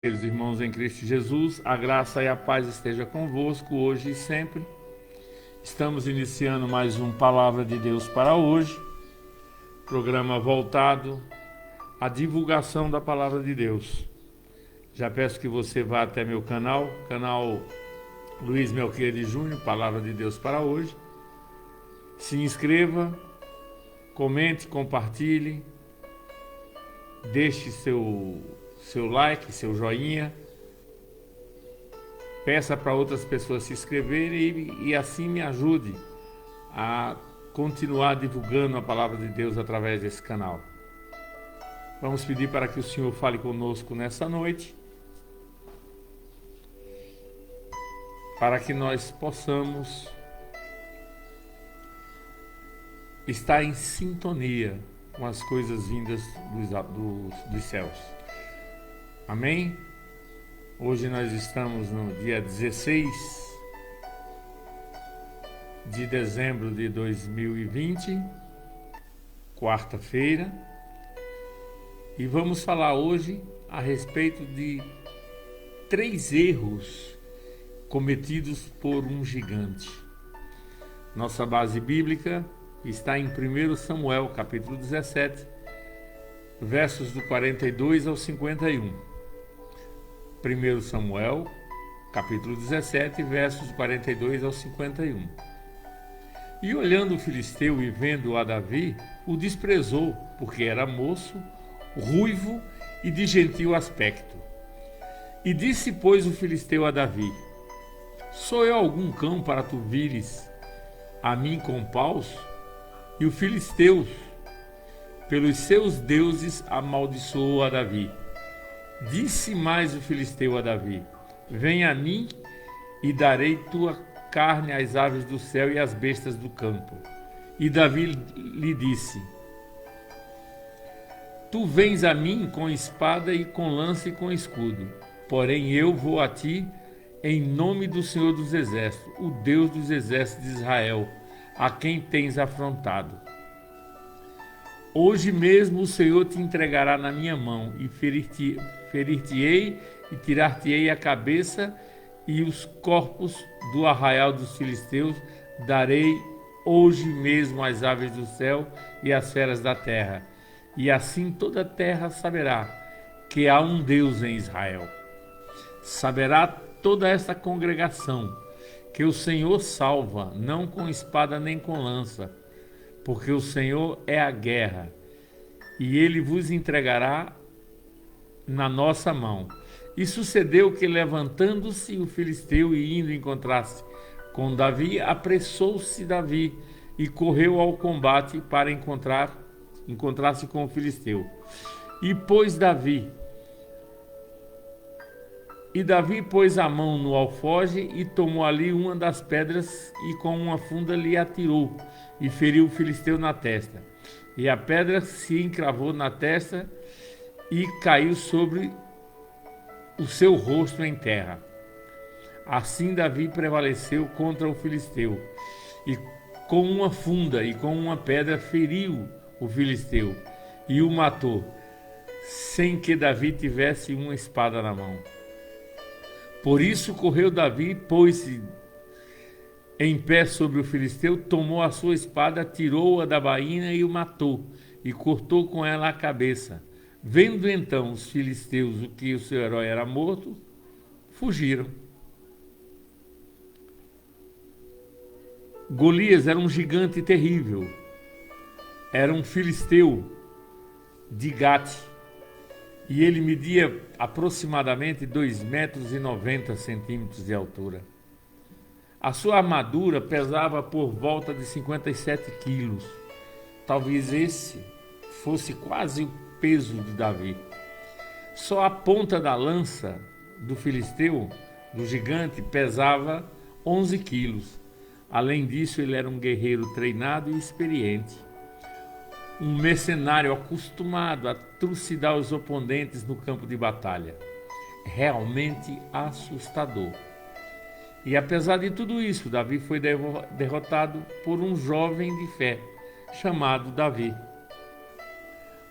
Queridos irmãos em Cristo Jesus, a graça e a paz esteja convosco hoje e sempre. Estamos iniciando mais um Palavra de Deus para hoje, programa voltado à divulgação da Palavra de Deus. Já peço que você vá até meu canal Luiz Melquiades Júnior, Palavra de Deus para hoje. Se inscreva, comente, compartilhe, deixe seu like, seu joinha, peça para outras pessoas se inscreverem e assim me ajude a continuar divulgando a palavra de Deus através desse canal. Vamos pedir para que o Senhor fale conosco nessa noite, para que nós possamos estar em sintonia com as coisas vindas dos céus. Amém? Hoje nós estamos no dia 16 de dezembro de 2020, quarta-feira, e vamos falar hoje a respeito de 3 erros cometidos por um gigante. Nossa base bíblica está em 1 Samuel, capítulo 17, versos do 42 ao 51. 1 Samuel, capítulo 17, versos 42 ao 51. E olhando o filisteu e vendo a Davi, o desprezou, porque era moço, ruivo e de gentil aspecto. E disse, pois, o filisteu a Davi: Sou eu algum cão para tu vires a mim com paus? E o filisteu, pelos seus deuses, amaldiçoou a Davi. Disse mais o filisteu a Davi: Vem a mim e darei tua carne às aves do céu e às bestas do campo. E Davi lhe disse: Tu vens a mim com espada e com lança e com escudo, porém eu vou a ti em nome do Senhor dos Exércitos, o Deus dos exércitos de Israel, a quem tens afrontado. Hoje mesmo o Senhor te entregará na minha mão, e ferir-te-ei e tirar-te-ei a cabeça, e os corpos do arraial dos filisteus darei hoje mesmo às aves do céu e às feras da terra. E assim toda a terra saberá que há um Deus em Israel. Saberá toda esta congregação que o Senhor salva, não com espada nem com lança, porque o Senhor é a guerra, e ele vos entregará na nossa mão. E sucedeu que, levantando-se o filisteu e indo encontrar-se com Davi, apressou-se Davi e correu ao combate para encontrar-se com o filisteu. E Davi pôs a mão no alforje e tomou ali uma das pedras e com uma funda lhe atirou e feriu o filisteu na testa. E a pedra se encravou na testa e caiu sobre o seu rosto em terra. Assim Davi prevaleceu contra o filisteu, e com uma funda e com uma pedra feriu o filisteu e o matou, sem que Davi tivesse uma espada na mão. Por isso correu Davi, pôs-se em pé sobre o filisteu, tomou a sua espada, tirou-a da baína e o matou, e cortou com ela a cabeça. Vendo então os filisteus o que o seu herói era morto, fugiram. Golias era um gigante terrível. Era um filisteu de Gate, e ele media aproximadamente 2,90 metros de altura. A sua armadura pesava por volta de 57 quilos. Talvez esse fosse quase o peso de Davi. Só a ponta da lança do filisteu, do gigante, pesava 11 quilos. Além disso, ele era um guerreiro treinado e experiente. Um mercenário acostumado a trucidar os oponentes no campo de batalha. Realmente assustador. E apesar de tudo isso, Davi foi derrotado por um jovem de fé, chamado Davi.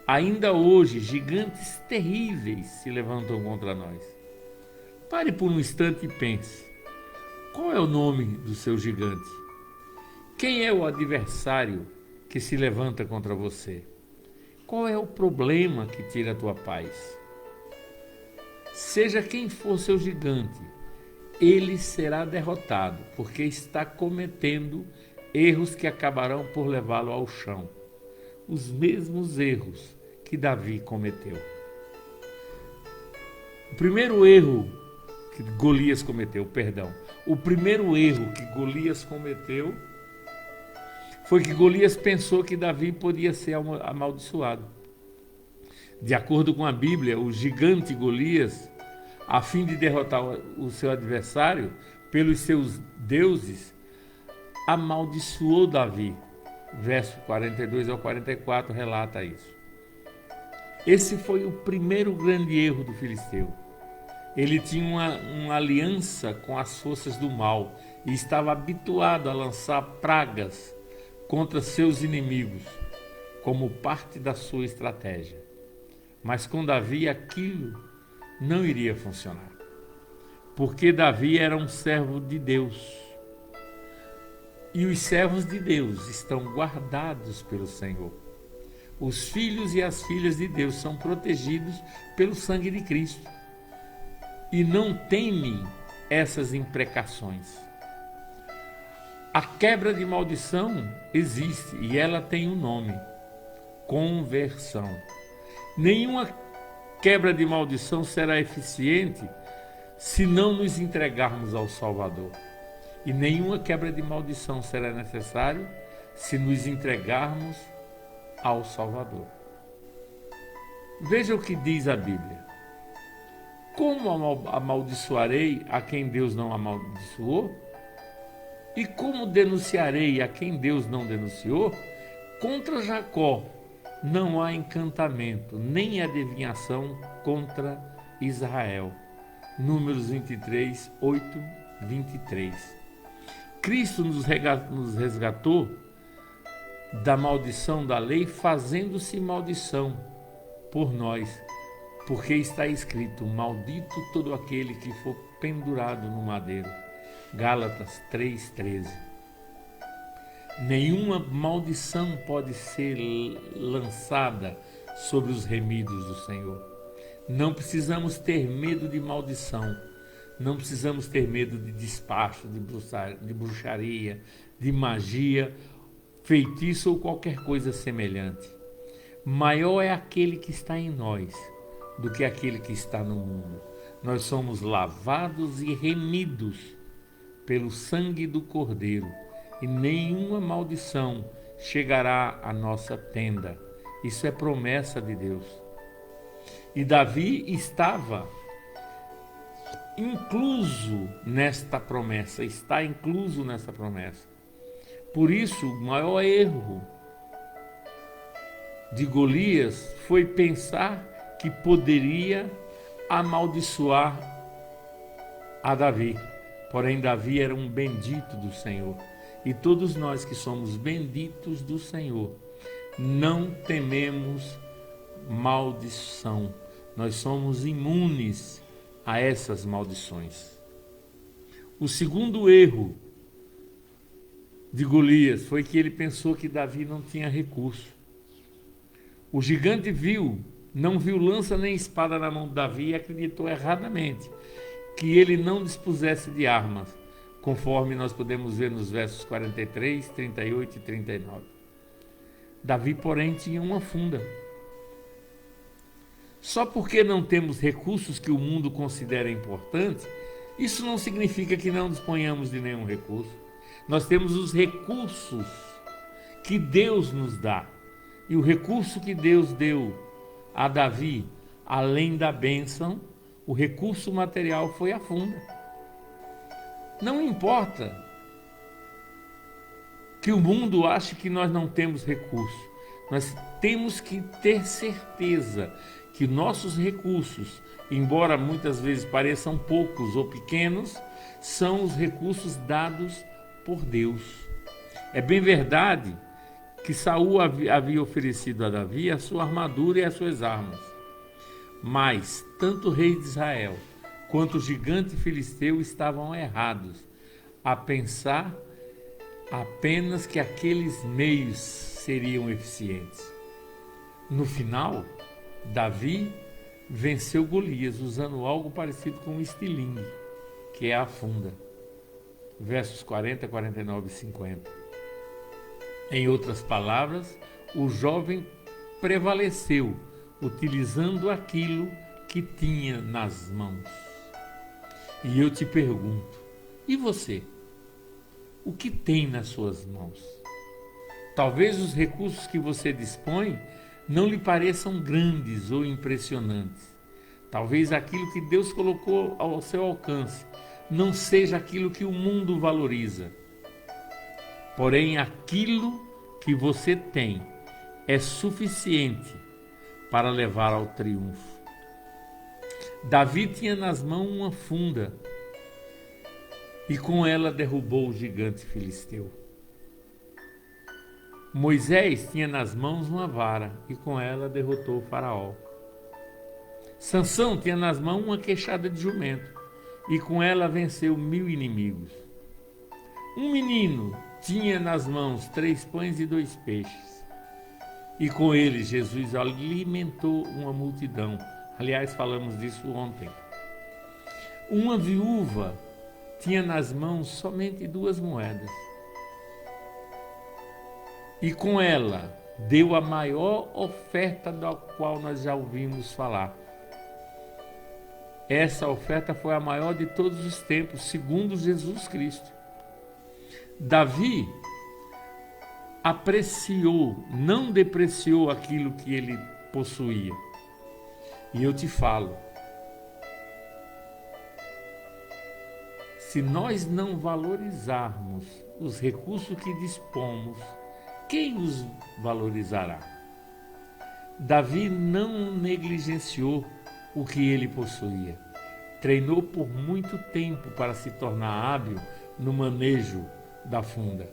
Ainda hoje, gigantes terríveis se levantam contra nós. Pare por um instante e pense. Qual é o nome do seu gigante? Quem é o adversário que se levanta contra você? Qual é o problema que tira a tua paz? Seja quem for seu gigante, ele será derrotado, porque está cometendo erros que acabarão por levá-lo ao chão. Os mesmos erros que Davi cometeu. O primeiro erro que Golias cometeu, o primeiro erro que Golias cometeu foi que Golias pensou que Davi podia ser amaldiçoado. De acordo com a Bíblia, o gigante Golias, a fim de derrotar o seu adversário, pelos seus deuses, amaldiçoou Davi. Verso 42 ao 44 relata isso. Esse foi o primeiro grande erro do filisteu. Ele tinha uma aliança com as forças do mal e estava habituado a lançar pragas contra seus inimigos, como parte da sua estratégia. Mas com Davi aquilo não iria funcionar, porque Davi era um servo de Deus. E os servos de Deus estão guardados pelo Senhor. Os filhos e as filhas de Deus são protegidos pelo sangue de Cristo e não temem essas imprecações. A quebra de maldição existe e ela tem um nome: conversão. Nenhuma quebra de maldição será eficiente se não nos entregarmos ao Salvador. E nenhuma quebra de maldição será necessária se nos entregarmos ao Salvador. Veja o que diz a Bíblia. Como amaldiçoarei a quem Deus não amaldiçoou? E como denunciarei a quem Deus não denunciou? Contra Jacó não há encantamento, nem adivinhação contra Israel. Números 23, 8, 23. Cristo nos resgatou da maldição da lei, fazendo-se maldição por nós, porque está escrito: maldito todo aquele que for pendurado no madeiro. Gálatas 3,13. Nenhuma maldição pode ser lançada sobre os remidos do Senhor. Não precisamos ter medo de maldição. Não precisamos ter medo de despacho, de bruxaria, de magia, feitiço ou qualquer coisa semelhante. Maior é aquele que está em nós do que aquele que está no mundo. Nós somos lavados e remidos pelo sangue do Cordeiro, e nenhuma maldição chegará à nossa tenda. Isso é promessa de Deus. E Davi estava incluso nesta promessa, está incluso nessa promessa. Por isso, o maior erro de Golias foi pensar que poderia amaldiçoar a Davi. Porém, Davi era um bendito do Senhor. E todos nós que somos benditos do Senhor, não tememos maldição. Nós somos imunes a essas maldições. O segundo erro de Golias foi que ele pensou que Davi não tinha recurso. O gigante não viu lança nem espada na mão de Davi e acreditou erradamente que ele não dispusesse de armas, conforme nós podemos ver nos versos 43, 38 e 39. Davi, porém, tinha uma funda. Só porque não temos recursos que o mundo considera importantes, isso não significa que não disponhamos de nenhum recurso. Nós temos os recursos que Deus nos dá. E o recurso que Deus deu a Davi, além da bênção, o recurso material foi a funda. Não importa que o mundo ache que nós não temos recurso. Nós temos que ter certeza que nossos recursos, embora muitas vezes pareçam poucos ou pequenos, são os recursos dados por Deus. É bem verdade que Saul havia oferecido a Davi a sua armadura e as suas armas. Mas tanto o rei de Israel quanto o gigante filisteu estavam errados a pensar apenas que aqueles meios seriam eficientes. No final, Davi venceu Golias usando algo parecido com um estilingue, que é a funda. Versos 40, 49 e 50. Em outras palavras, o jovem prevaleceu, utilizando aquilo que tinha nas mãos. E eu te pergunto, e você? O que tem nas suas mãos? Talvez os recursos que você dispõe não lhe pareçam grandes ou impressionantes. Talvez aquilo que Deus colocou ao seu alcance não seja aquilo que o mundo valoriza. Porém, aquilo que você tem é suficiente para levar ao triunfo. Davi tinha nas mãos uma funda e com ela derrubou o gigante filisteu. Moisés tinha nas mãos uma vara e com ela derrotou o faraó. Sansão tinha nas mãos uma queixada de jumento e com ela venceu 1000 inimigos. Um menino tinha nas mãos 3 pães e 2 peixes e com eles Jesus alimentou uma multidão. Aliás, falamos disso ontem. Uma viúva tinha nas mãos somente 2 moedas e com ela deu a maior oferta da qual nós já ouvimos falar. Essa oferta foi a maior de todos os tempos, segundo Jesus Cristo. Davi apreciou, não depreciou aquilo que ele possuía. E eu te falo, se nós não valorizarmos os recursos que dispomos, quem os valorizará? Davi não negligenciou o que ele possuía. Treinou por muito tempo para se tornar hábil no manejo da funda.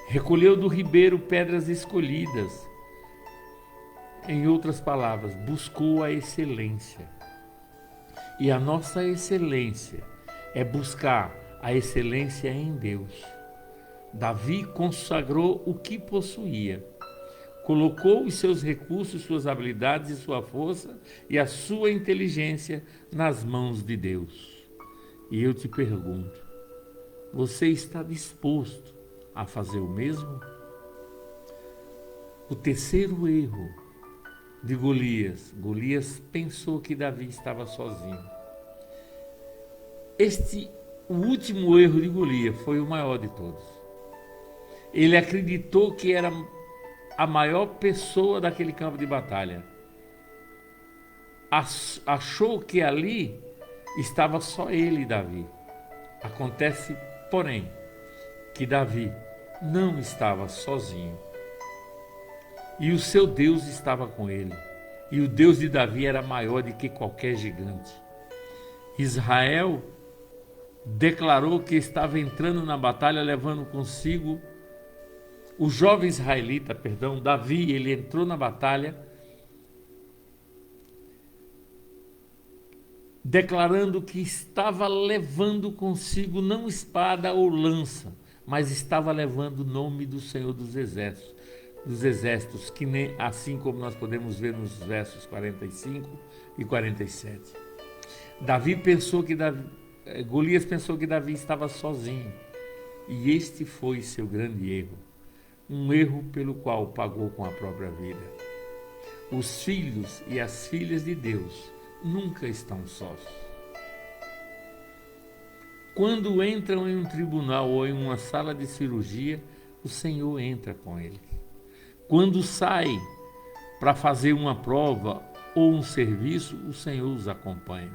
Recolheu do ribeiro pedras escolhidas. Em outras palavras, buscou a excelência. E a nossa excelência é buscar a excelência em Deus. Davi consagrou o que possuía. Colocou os seus recursos, suas habilidades e sua força e a sua inteligência nas mãos de Deus. E eu te pergunto, você está disposto a fazer o mesmo? O terceiro erro de Golias. Golias pensou que Davi estava sozinho. O último erro de Golias foi o maior de todos. Ele acreditou que era a maior pessoa daquele campo de batalha. Achou que ali estava só ele e Davi. Acontece, porém, que Davi não estava sozinho. E o seu Deus estava com ele. E o Deus de Davi era maior do que qualquer gigante. Israel declarou que estava entrando na batalha levando consigo o jovem israelita, Davi. Ele entrou na batalha declarando que estava levando consigo não espada ou lança, mas estava levando o nome do Senhor dos exércitos, que nem, assim como nós podemos ver nos versos 45 e 47. Golias pensou que Davi estava sozinho, e este foi seu grande erro. Um erro pelo qual pagou com a própria vida. Os filhos e as filhas de Deus nunca estão sós. Quando entram em um tribunal ou em uma sala de cirurgia, o Senhor entra com eles. Quando saem para fazer uma prova ou um serviço, o Senhor os acompanha.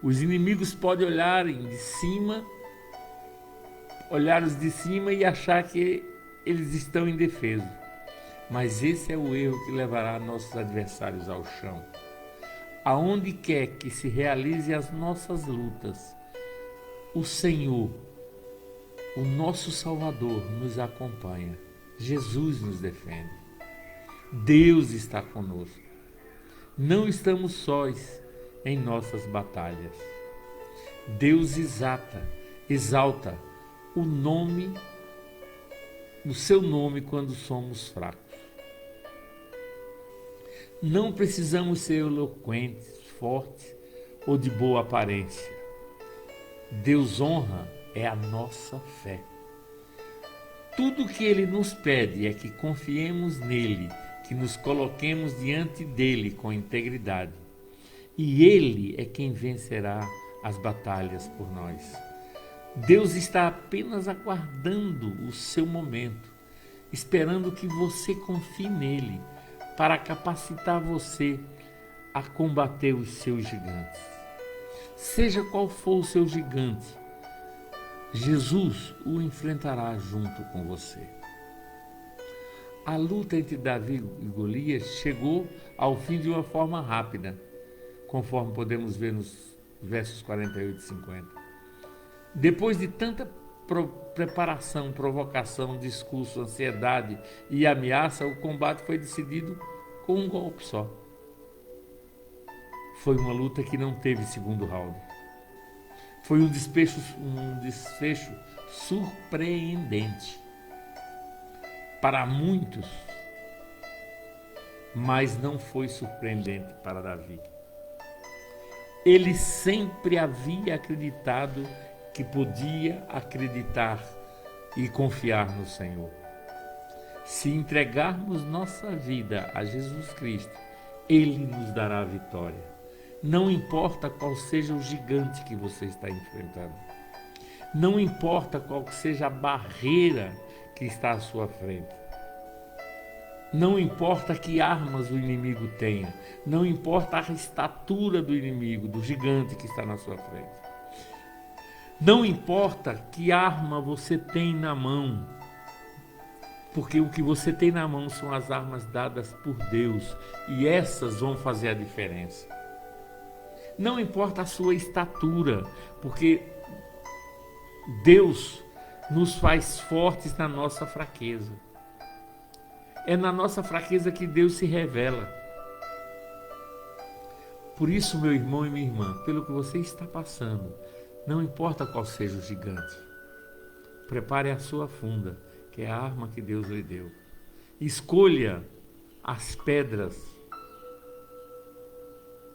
Os inimigos podem olhar de cima e achar que eles estão indefesos. Mas esse é o erro que levará nossos adversários ao chão. Aonde quer que se realize as nossas lutas, o Senhor, o nosso Salvador, nos acompanha. Jesus nos defende. Deus está conosco. Não estamos sós em nossas batalhas. Deus exalta o seu nome quando somos fracos. Não precisamos ser eloquentes, fortes ou de boa aparência. Deus honra a nossa fé. Tudo que Ele nos pede é que confiemos nele, que nos coloquemos diante dele com integridade. E Ele é quem vencerá as batalhas por nós. Deus está apenas aguardando o seu momento, esperando que você confie nele para capacitar você a combater os seus gigantes. Seja qual for o seu gigante, Jesus o enfrentará junto com você. A luta entre Davi e Golias chegou ao fim de uma forma rápida, conforme podemos ver nos versos 48 e 50. Depois de tanta preparação, provocação, discurso, ansiedade e ameaça, o combate foi decidido com um golpe só. Foi uma luta que não teve segundo round. Foi um desfecho surpreendente para muitos, mas não foi surpreendente para Davi. Ele sempre havia acreditado que podia acreditar e confiar no Senhor. Se entregarmos nossa vida a Jesus Cristo, Ele nos dará a vitória. Não importa qual seja o gigante que você está enfrentando. Não importa qual seja a barreira que está à sua frente. Não importa que armas o inimigo tenha. Não importa a estatura do inimigo, do gigante que está na sua frente. Não importa que arma você tem na mão. Porque o que você tem na mão são as armas dadas por Deus. E essas vão fazer a diferença. Não importa a sua estatura, porque Deus nos faz fortes na nossa fraqueza. É na nossa fraqueza que Deus se revela. Por isso, meu irmão e minha irmã, pelo que você está passando, não importa qual seja o gigante, prepare a sua funda, que é a arma que Deus lhe deu. Escolha as pedras,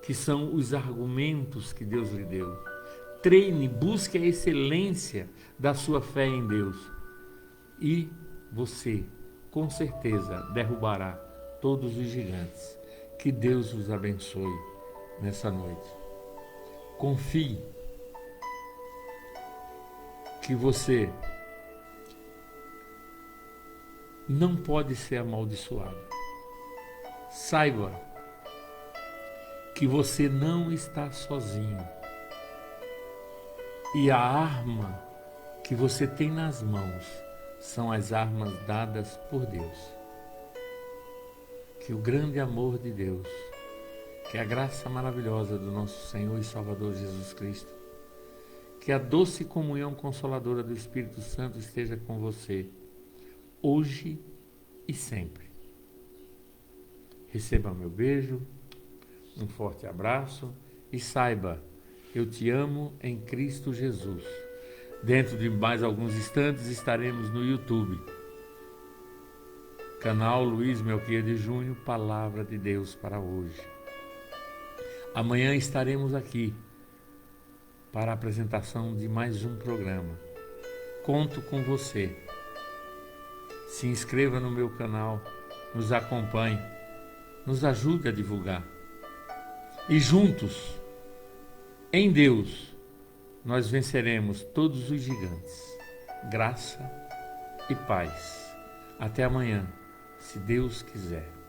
que são os argumentos que Deus lhe deu. Treine, busque a excelência da sua fé em Deus. E você, com certeza, derrubará todos os gigantes. Que Deus os abençoe nessa noite. Confie que você não pode ser amaldiçoado. Saiba que você não está sozinho. E a arma que você tem nas mãos são as armas dadas por Deus. Que o grande amor de Deus, que a graça maravilhosa do nosso Senhor e Salvador Jesus Cristo, que a doce comunhão consoladora do Espírito Santo esteja com você, hoje e sempre. Receba meu beijo, um forte abraço e saiba, eu te amo em Cristo Jesus. Dentro de mais alguns instantes estaremos no YouTube. Canal Luiz Melquias de Júnior, Palavra de Deus para hoje. Amanhã estaremos aqui para a apresentação de mais um programa. Conto com você. Se inscreva no meu canal, nos acompanhe, nos ajude a divulgar. E juntos, em Deus, nós venceremos todos os gigantes. Graça e paz. Até amanhã, se Deus quiser.